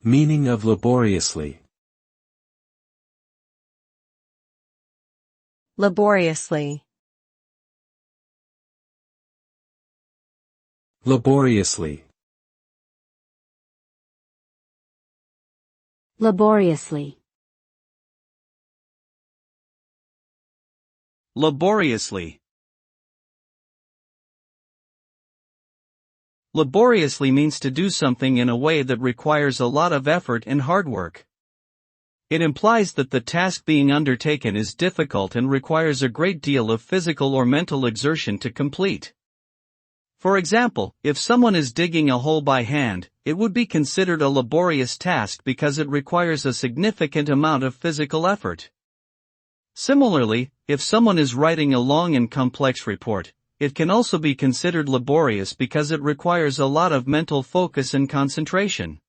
Meaning of laboriously. Laboriously. Laboriously. Laboriously. Laboriously. Laboriously means to do something in a way that requires a lot of effort and hard work. It implies that the task being undertaken is difficult and requires a great deal of physical or mental exertion to complete. For example, if someone is digging a hole by hand, it would be considered a laborious task because it requires a significant amount of physical effort. Similarly, if someone is writing a long and complex report, it can also be considered laborious because it requires a lot of mental focus and concentration.